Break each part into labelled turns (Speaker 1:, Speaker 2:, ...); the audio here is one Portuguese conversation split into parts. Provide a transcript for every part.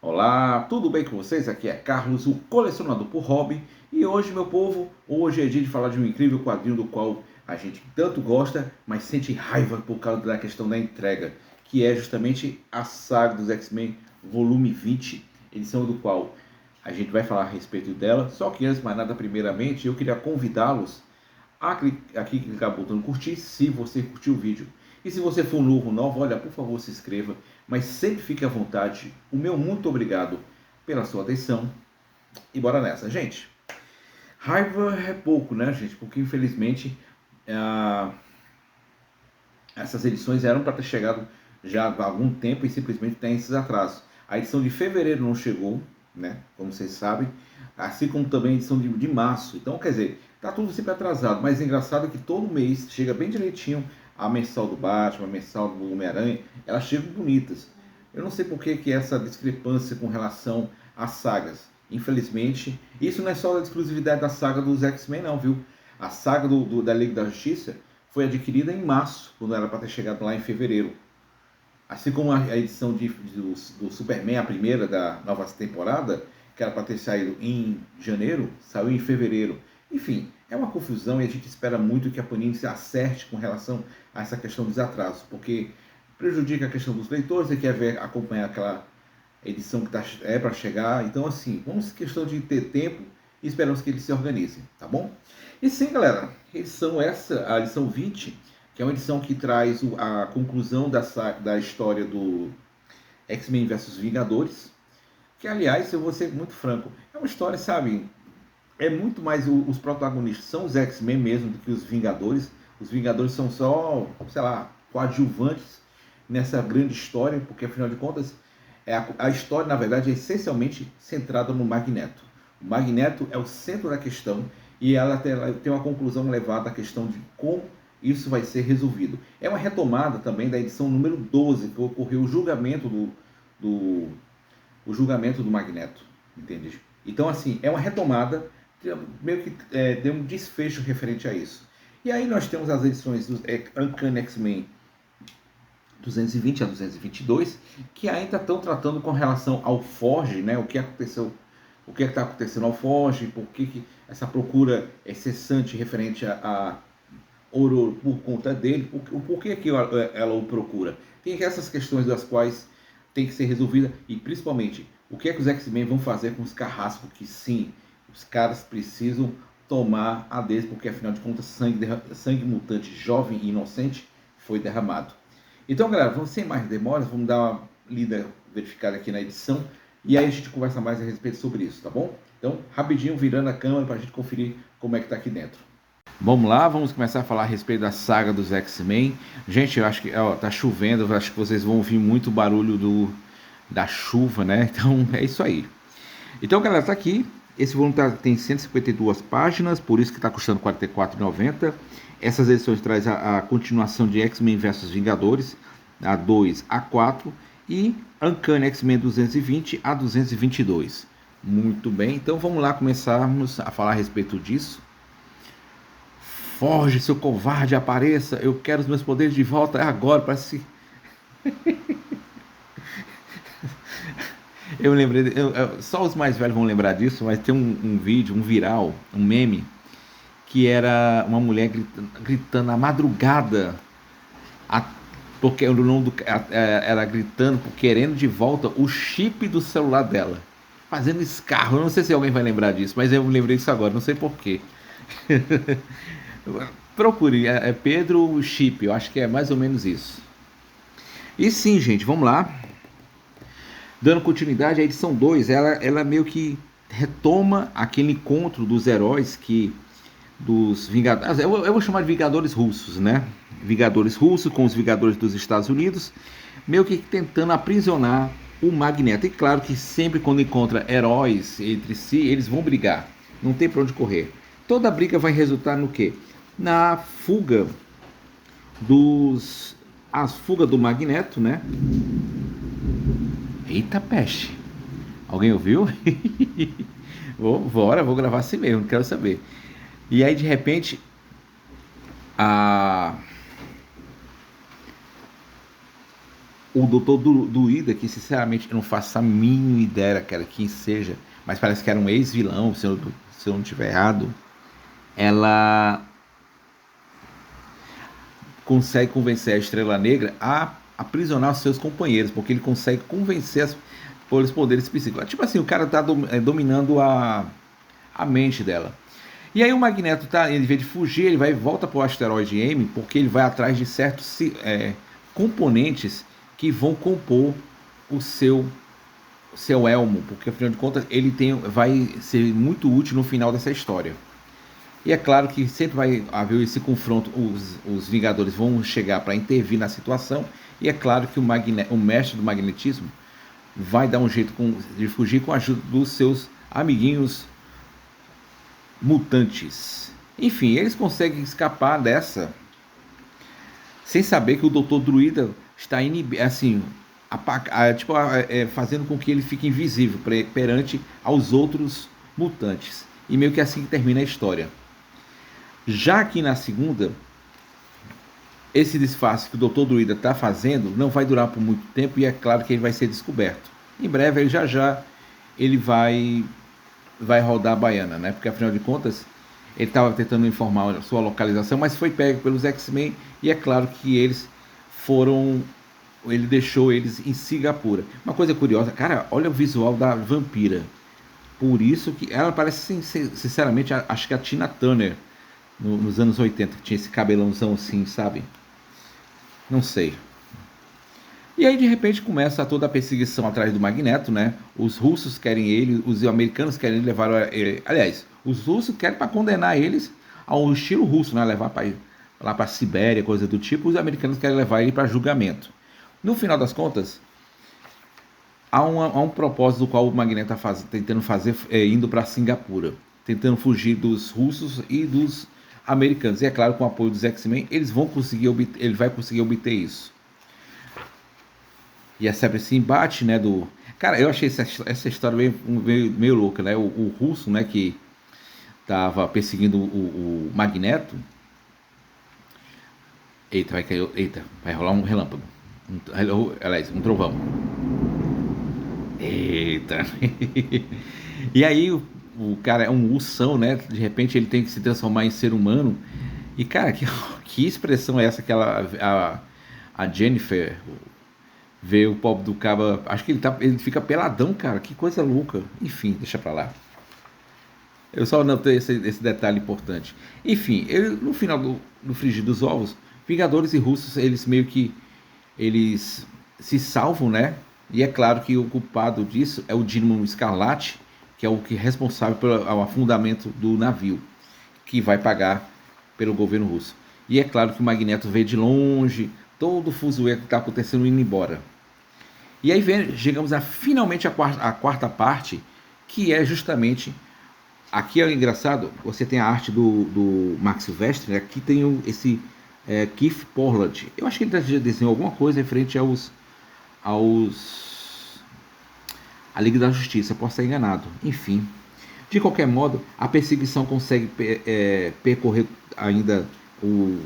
Speaker 1: Olá, tudo bem com vocês? Aqui é Carlos, o colecionador por hobby. E hoje, meu povo, hoje é dia de falar de um incrível quadrinho do qual a gente tanto gosta, mas sente raiva por causa da questão da entrega, que é justamente a saga dos X-Men volume 20, edição do qual a gente vai falar a respeito dela. Só que antes de mais nada, primeiramente, eu queria convidá-los aqui clicar no botão curtir se você curtiu o vídeo. E se você for novo, olha, por favor, se inscreva, mas sempre fique à vontade. O meu muito obrigado pela sua atenção e bora nessa, gente. Raiva é pouco, né, gente? Porque infelizmente essas edições eram para ter chegado já há algum tempo e simplesmente tem esses atrasos. A edição de fevereiro não chegou, né? Como vocês sabem, assim como também a edição de março. Então, quer dizer, tá tudo sempre atrasado, mas é engraçado que todo mês chega bem direitinho a mensal do Batman, a mensal do Homem-Aranha, elas chegam bonitas. Eu não sei por que essa discrepância com relação às sagas. Infelizmente, isso não é só a exclusividade da saga dos X-Men, não, viu? A saga da Liga da Justiça foi adquirida em março, quando era para ter chegado lá em fevereiro. Assim como a edição do Superman, a primeira da nova temporada, que era para ter saído em janeiro, saiu em fevereiro. Enfim, é uma confusão e a gente espera muito que a Panini se acerte com relação a essa questão dos atrasos, porque prejudica a questão dos leitores e quer acompanhar aquela edição que é para chegar. Então, assim, vamos questão de ter tempo e esperamos que eles se organizem, tá bom? E sim, galera, a edição 20, que é uma edição que traz a conclusão da história do X-Men vs Vingadores, que, aliás, eu vou ser muito franco, é uma história, sabe, é muito mais os protagonistas são os X-Men mesmo do que os Vingadores. Os Vingadores são só, sei lá, coadjuvantes nessa grande história, porque afinal de contas a história, na verdade, é essencialmente centrada no Magneto. O Magneto é o centro da questão e ela tem uma conclusão levada à questão de como isso vai ser resolvido. É uma retomada também da edição número 12, que ocorreu o julgamento do Magneto, entende? Então, assim, é uma retomada, meio que deu um desfecho referente a isso. E aí nós temos as edições do Uncanny X-Men 220 a 222, que ainda estão tratando com relação ao Forge, né? O que aconteceu, o que está acontecendo ao Forge, por que essa procura é cessante referente a ouro por conta dele, o porquê que ela o procura. Tem essas questões das quais tem que ser resolvida e principalmente o que é que os X-Men vão fazer com os carrascos que sim, os caras precisam tomar a deles, porque afinal de contas sangue mutante jovem e inocente foi derramado. Então, galera, vamos sem mais demoras, vamos dar uma lida verificada aqui na edição e aí a gente conversa mais a respeito sobre isso, tá bom? Então, rapidinho, virando a câmera para a gente conferir como é que tá aqui dentro. Vamos lá, vamos começar a falar a respeito da saga dos X-Men. Gente, eu acho que tá chovendo, eu acho que vocês vão ouvir muito barulho da chuva, né? Então é isso aí. Então, galera, tá aqui. Esse volume tem 152 páginas, por isso que está custando R$ 44,90. Essas edições trazem a continuação de X-Men vs Vingadores, a 2 a 4, e Uncanny X-Men 220 a 222. Muito bem, então vamos lá começarmos a falar a respeito disso. Foge, seu covarde, apareça. Eu quero os meus poderes de volta. É agora, parece. Eu lembrei. Só os mais velhos vão lembrar disso, mas tem um vídeo, um viral, um meme, que era uma mulher gritando na madrugada. Porque o nome era gritando, querendo de volta o chip do celular dela. Fazendo escarro. Eu não sei se alguém vai lembrar disso, mas eu lembrei disso agora, não sei porquê. Procure, é Pedro Chip, eu acho que é mais ou menos isso. E sim, gente, vamos lá. Dando continuidade, a edição 2, ela meio que retoma aquele encontro dos heróis dos Vingadores, eu vou chamar de Vingadores russos, né? Vingadores russos com os Vingadores dos Estados Unidos, meio que tentando aprisionar o Magneto. E claro que sempre quando encontra heróis entre si, eles vão brigar, não tem pra onde correr. Toda briga vai resultar no quê? Na fuga a fuga do Magneto, né? Eita peste! Alguém ouviu? Vou gravar assim mesmo, não quero saber. E aí de repente O doutor Druida, que sinceramente eu não faço a mínima ideia, cara, quem seja, mas parece que era um ex-vilão, se eu não estiver errado, ela consegue convencer a Estrela Negra a aprisionar os seus companheiros, porque ele consegue convencer pelos poderes psíquicos. Tipo assim, o cara tá dominando a mente dela. E aí o Magneto tá, em vez de fugir, ele vai volta para o asteroide M, porque ele vai atrás de certos componentes que vão compor o seu elmo, porque afinal de contas vai ser muito útil no final dessa história. E é claro que sempre vai haver esse confronto, os Vingadores vão chegar para intervir na situação, e é claro que o mestre do magnetismo vai dar um jeito de fugir com a ajuda dos seus amiguinhos mutantes. Enfim, eles conseguem escapar dessa sem saber que o Dr. Druida está assim, fazendo com que ele fique invisível perante aos outros mutantes. E meio que assim que termina a história. Já que na segunda, esse disfarce que o Dr. Druida está fazendo não vai durar por muito tempo e é claro que ele vai ser descoberto. Em breve, ele vai rodar a baiana, né? Porque afinal de contas, ele estava tentando informar a sua localização, mas foi pego pelos X-Men e é claro que ele deixou eles em Singapura. Uma coisa curiosa, cara, olha o visual da vampira. Por isso que ela parece, sinceramente, acho que a Tina Turner nos anos 80, que tinha esse cabelãozão assim, sabe? Não sei. E aí de repente começa toda a perseguição atrás do Magneto, né? Os russos querem ele, os americanos querem levar ele. Aliás, os russos querem para condenar eles ao estilo russo, né? Levar lá para Sibéria, coisa do tipo. Os americanos querem levar ele para julgamento. No final das contas, há um propósito do qual o Magneto está tentando fazer, indo para Singapura, tentando fugir dos russos e dos americanos. E é claro, com o apoio dos X-Men, ele vai conseguir obter isso. E é sempre esse embate, né, Cara, eu achei essa história meio louca, né? O russo, né, que tava perseguindo o Magneto. Eita, vai rolar um relâmpago. Aliás, um trovão. Eita. E aí o cara é um ursão, né? De repente ele tem que se transformar em ser humano. E, cara, que expressão é essa que a Jennifer vê o pobre do caba. Acho que ele fica peladão, cara. Que coisa louca. Enfim, deixa pra lá. Eu só notei esse detalhe importante. Enfim, no final do frigir dos ovos, Vingadores e Russos, eles meio que eles se salvam, né? E é claro que o culpado disso é o Dínamo Escarlate, que é o que é responsável pelo afundamento do navio, que vai pagar pelo governo russo. E é claro que o Magneto vê de longe todo o fuzuê que está acontecendo indo embora. E aí chegamos finalmente a quarta parte, que é justamente... Aqui é engraçado, você tem a arte do Max Silvestre, né? Aqui tem esse Keith Portland. Eu acho que ele já desenhou alguma coisa referente a Liga da Justiça, posso estar enganado. Enfim, de qualquer modo, a perseguição consegue percorrer ainda o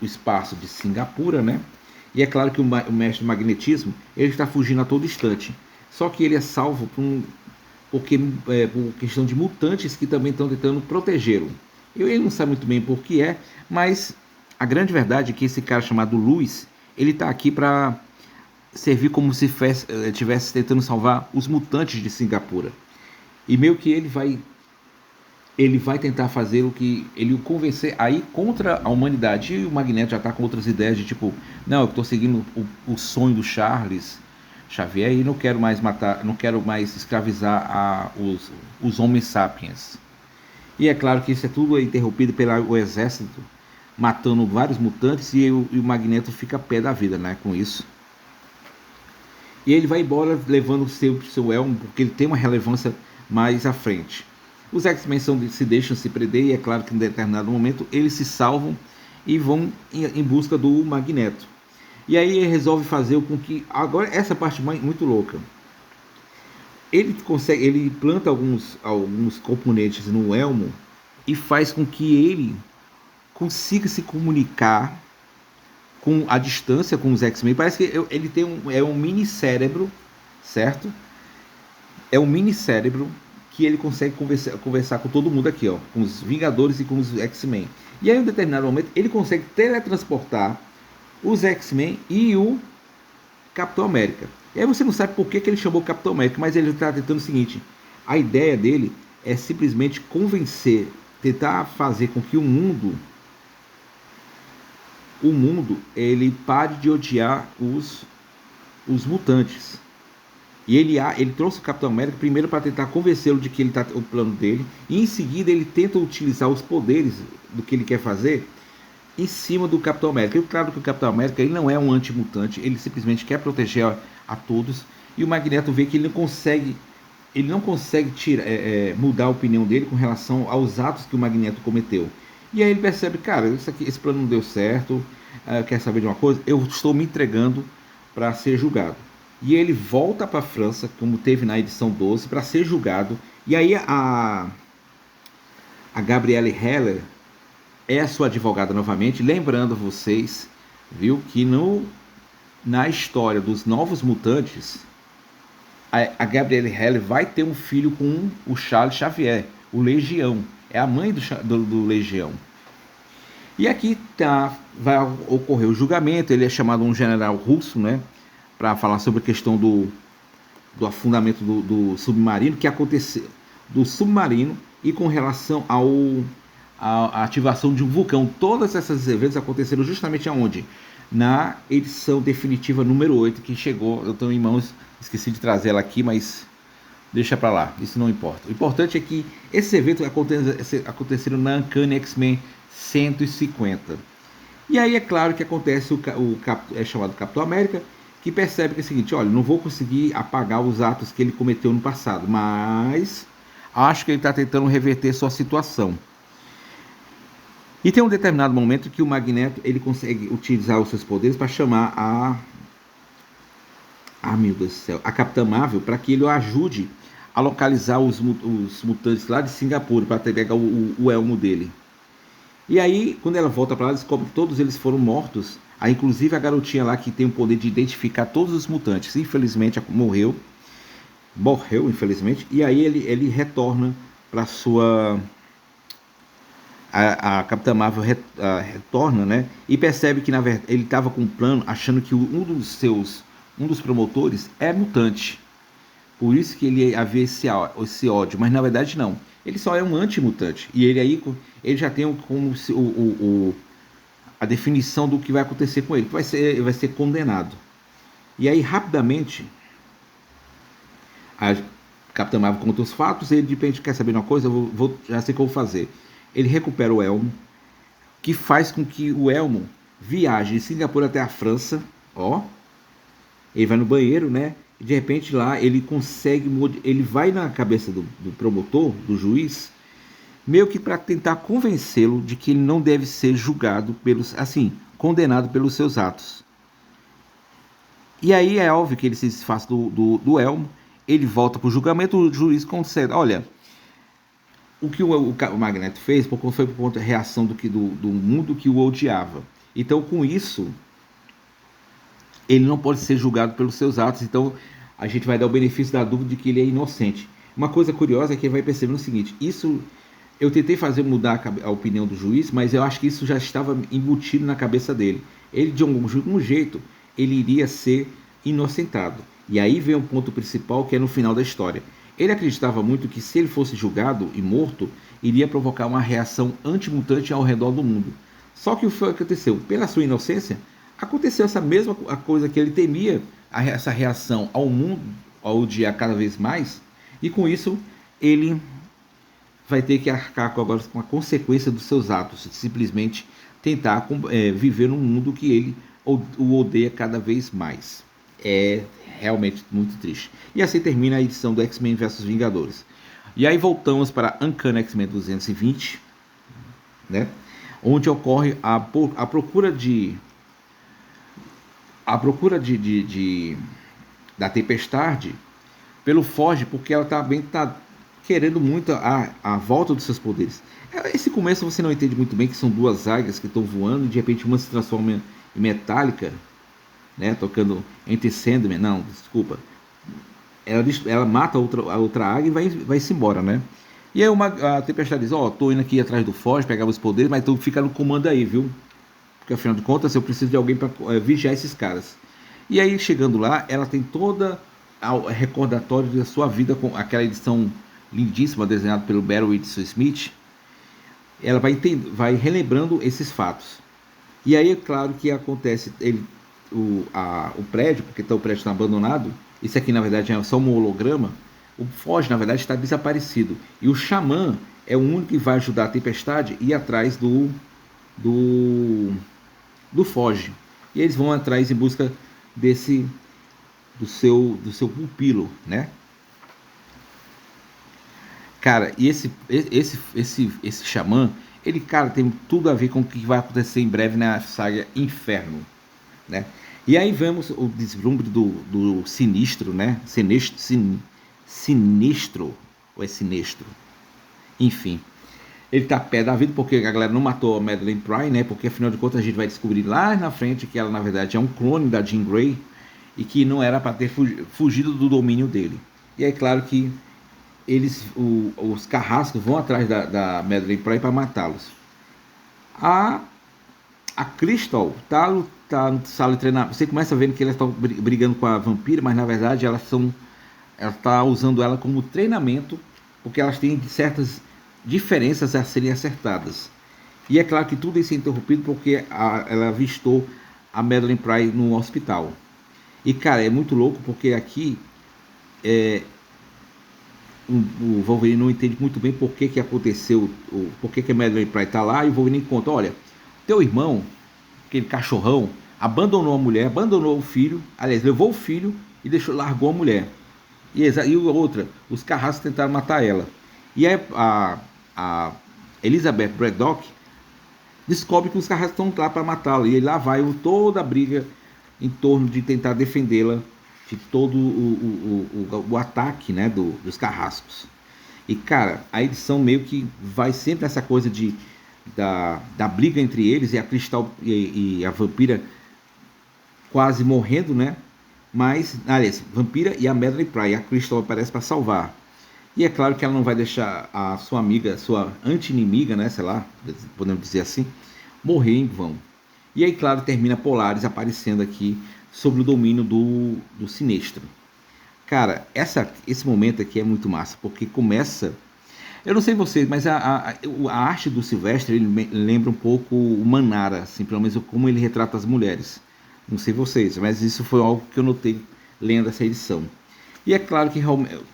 Speaker 1: espaço de Singapura, né? E é claro que o mestre do magnetismo ele está fugindo a todo instante. Só que ele é salvo por questão de mutantes que também estão tentando protegê-lo. Ele não sabe muito bem por que mas a grande verdade é que esse cara chamado Luiz, ele está aqui para servir como se estivesse tentando salvar os mutantes de Singapura. E meio que ele vai tentar fazer ele o convencer a ir contra a humanidade. E o Magneto já está com outras ideias de tipo, não, eu estou seguindo o sonho do Charles Xavier e não quero mais matar, não quero mais escravizar os homens sapiens. E é claro que isso é tudo interrompido pelo exército, matando vários mutantes e o Magneto fica pé da vida, né, com isso. E ele vai embora levando o seu elmo, porque ele tem uma relevância mais à frente. Os X-Men se deixam se prender e é claro que em determinado momento eles se salvam e vão em busca do Magneto. E aí ele resolve fazer com que... Agora, essa parte muito louca. Ele planta alguns componentes no elmo e faz com que ele consiga se comunicar com a distância com os X-Men. Parece que ele tem um mini cérebro, certo? É um mini cérebro que ele consegue conversar com todo mundo aqui, ó, com os Vingadores e com os X-Men. E aí, em um determinado momento, ele consegue teletransportar os X-Men e o Capitão América. E aí você não sabe por que ele chamou Capitão América, mas ele está tentando o seguinte: a ideia dele é simplesmente convencer, tentar fazer com que o mundo ele pare de odiar os mutantes. E ele trouxe o Capitão América primeiro para tentar convencê-lo de que ele tá o plano dele, e em seguida ele tenta utilizar os poderes do que ele quer fazer em cima do Capitão América. E claro que o Capitão América ele não é um antimutante, ele simplesmente quer proteger a todos, e o Magneto vê que ele não consegue mudar a opinião dele com relação aos atos que o Magneto cometeu. E aí ele percebe, cara, esse plano não deu certo, quer saber de uma coisa? Eu estou me entregando para ser julgado. E ele volta para a França, como teve na edição 12, para ser julgado. E aí a Gabrielle Heller é a sua advogada novamente, lembrando vocês, viu, que na história dos Novos Mutantes, a Gabrielle Heller vai ter um filho com o Charles Xavier, o Legião. É a mãe do Legião. E aqui vai ocorrer o julgamento. Ele é chamado um general russo, né, para falar sobre a questão do afundamento do submarino, que aconteceu do submarino, e com relação à ativação de um vulcão. Todos esses eventos aconteceram justamente aonde? Na edição definitiva número 8, que chegou, eu tenho em mãos, esqueci de trazer ela aqui, mas deixa para lá, isso não importa. O importante é que esses eventos aconteceram na Uncanny X-Men 150. E aí é claro que acontece é chamado Capitão América, que percebe que é o seguinte: olha, não vou conseguir apagar os atos que ele cometeu no passado, mas acho que ele está tentando reverter sua situação. E tem um determinado momento que o Magneto ele consegue utilizar os seus poderes para chamar meu Deus do céu, a Capitã Marvel, para que ele o ajude a localizar os mutantes lá de Singapura, para pegar o elmo dele. E aí, quando ela volta para lá, descobre que todos eles foram mortos. Aí, inclusive a garotinha lá que tem o poder de identificar todos os mutantes, infelizmente morreu, infelizmente. E aí ele retorna para sua... A Capitã Marvel retorna, né? E percebe que na verdade ele estava com um plano, achando que um dos promotores é mutante. Por isso que ele havia esse ódio, mas na verdade não. Ele só é um anti-mutante. E ele já tem como a definição do que vai acontecer com ele, que vai ser condenado. E aí, rapidamente, a Capitã Marvel conta os fatos, e ele de repente quer saber de uma coisa, já sei o que eu vou fazer. Ele recupera o elmo, que faz com que o elmo viaje de Singapura até a França, ó. Ele vai no banheiro, né? E de repente lá ele consegue, ele vai na cabeça do promotor, do juiz, meio que para tentar convencê-lo de que ele não deve ser julgado condenado pelos seus atos. E aí é óbvio que ele se desfaz do elmo, ele volta para o julgamento, o juiz concede, olha, o que o Magneto fez foi por conta da reação do mundo que o odiava. Então, com isso, ele não pode ser julgado pelos seus atos. Então, a gente vai dar o benefício da dúvida de que ele é inocente. Uma coisa curiosa é que ele vai perceber o seguinte: isso eu tentei fazer mudar a opinião do juiz, mas eu acho que isso já estava embutido na cabeça dele. Ele, de algum jeito, ele iria ser inocentado. E aí vem o ponto principal, que é no final da história. Ele acreditava muito que se ele fosse julgado e morto, iria provocar uma reação antimutante ao redor do mundo. Só que o que aconteceu? Pela sua inocência, aconteceu essa mesma coisa que ele temia, essa reação ao mundo, ao odiar cada vez mais, e com isso ele vai ter que arcar agora com a consequência dos seus atos, de simplesmente tentar viver num mundo que ele o odeia cada vez mais. É realmente muito triste. E assim termina a edição do X-Men vs Vingadores. E aí voltamos para Uncanny X-Men 220, né? Onde ocorre a procura da Tempestade pelo Forge, porque ela também está querendo muito a volta dos seus poderes. Esse começo você não entende muito bem, que são duas águias que estão voando e de repente uma se transforma e Metallica, né, tocando Enter Sandman, não, desculpa, ela mata a outra águia e vai-se embora, né? E aí a Tempestade diz, ó, tô indo aqui atrás do Foge, pegar os poderes, mas tu fica no comando aí, viu? Porque afinal de contas eu preciso de alguém para vigiar esses caras. E aí chegando lá, ela tem toda o recordatório da sua vida com aquela edição lindíssima desenhada pelo Barry Windsor Smith. Ela vai relembrando esses fatos. E aí é claro que acontece o prédio, porque o prédio está abandonado. Isso aqui na verdade é só um holograma. O Foge na verdade está desaparecido. E o Xamã é o único que vai ajudar a Tempestade a ir atrás do Foge. E eles vão atrás em busca do seu pupilo, né? Cara, e esse xamã, ele, cara, tem tudo a ver com o que vai acontecer em breve na saga Inferno, né? E aí vemos o deslumbre do Sinistro, né? Sinistro, ou é Sinestro? Enfim, ele tá pé da vida porque a galera não matou a Madeline Pryor, né? Porque afinal de contas a gente vai descobrir lá na frente que ela na verdade é um clone da Jean Grey e que não era para ter fugido do domínio dele. E é claro que os carrascos vão atrás da Madeline Pryor para matá-los. A Crystal tá no sala de treinamento. Você começa vendo que elas estão brigando com a vampira, mas na verdade ela tá usando ela como treinamento, porque elas têm certas diferenças a serem acertadas. E é claro que tudo isso é interrompido porque ela avistou a Madeline Pryor no hospital. E cara, é muito louco porque aqui o Wolverine não entende muito bem por que aconteceu, por que a Madeline Pryor está lá, e o Wolverine conta, olha, teu irmão, aquele cachorrão, abandonou a mulher, abandonou o filho, aliás, levou o filho e largou a mulher. E outra, os carrascos tentaram matar ela. E aí a Elizabeth Braddock descobre que os carrascos estão lá para matá-la, e aí lá vai toda a briga em torno de tentar defendê-la de todo o ataque, né, dos carrascos. E cara, a edição meio que vai sempre essa coisa da briga entre eles, e a Cristal e a vampira quase morrendo, né? Mas, aliás, vampira e a Madeline Pryor, a Cristal aparece para salvar. E é claro que ela não vai deixar a sua amiga, sua anti-inimiga, né, sei lá, podemos dizer assim, morrer em vão. E aí, claro, termina Polaris aparecendo aqui sobre o domínio do Sinestro. Cara, esse momento aqui é muito massa, porque começa... Eu não sei vocês, mas a arte do Silvestre, ele lembra um pouco o Manara, assim, pelo menos como ele retrata as mulheres. Não sei vocês, mas isso foi algo que eu notei lendo essa edição. E é claro que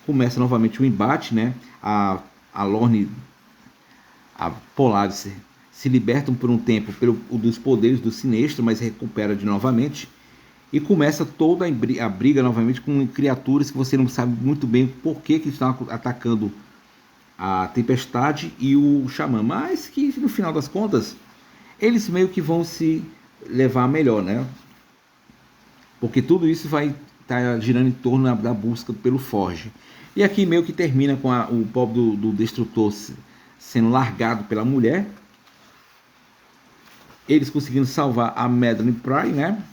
Speaker 1: começa novamente o embate, né? A Lorne, a Polaris se libertam por um tempo dos poderes do Sinestro, mas recupera de novamente. E começa toda a briga novamente com criaturas que você não sabe muito bem por que estão atacando a Tempestade e o Xamã. Mas que no final das contas, eles meio que vão se levar a melhor, né? Porque tudo isso vai estar girando em torno da busca pelo Forge. E aqui meio que termina com o pobre do Destrutor sendo largado pela mulher. Eles conseguindo salvar a Madeline Pryor, né?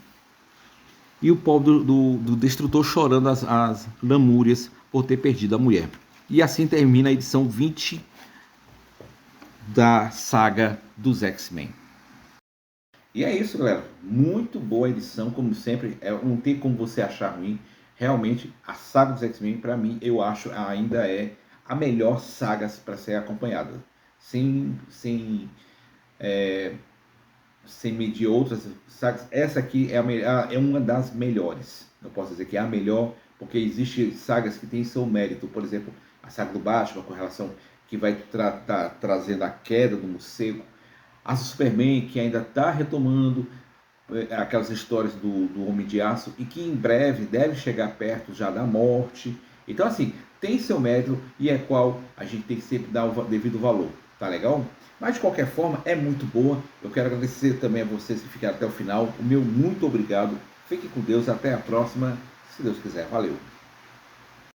Speaker 1: E o pobre do Destrutor chorando as lamúrias por ter perdido a mulher. E assim termina a edição 20 da saga dos X-Men. E é isso, galera. Muito boa edição, como sempre. Não tem como você achar ruim. Realmente, a saga dos X-Men, para mim, eu acho ainda é a melhor saga para ser acompanhada. Sem medir outras sagas. Essa aqui é uma das melhores. Eu posso dizer que é a melhor, porque existem sagas que têm seu mérito. Por exemplo, a saga do Batman, com relação que vai trazendo a queda do morcego. A Superman, que ainda está retomando aquelas histórias do Homem de Aço e que em breve deve chegar perto já da morte. Então, assim, tem seu mérito e é qual a gente tem que sempre dar o devido valor. Tá legal? Mas de qualquer forma, é muito boa. Eu quero agradecer também a vocês que ficaram até o final. O meu muito obrigado. Fiquem com Deus. Até a próxima, se Deus quiser. Valeu!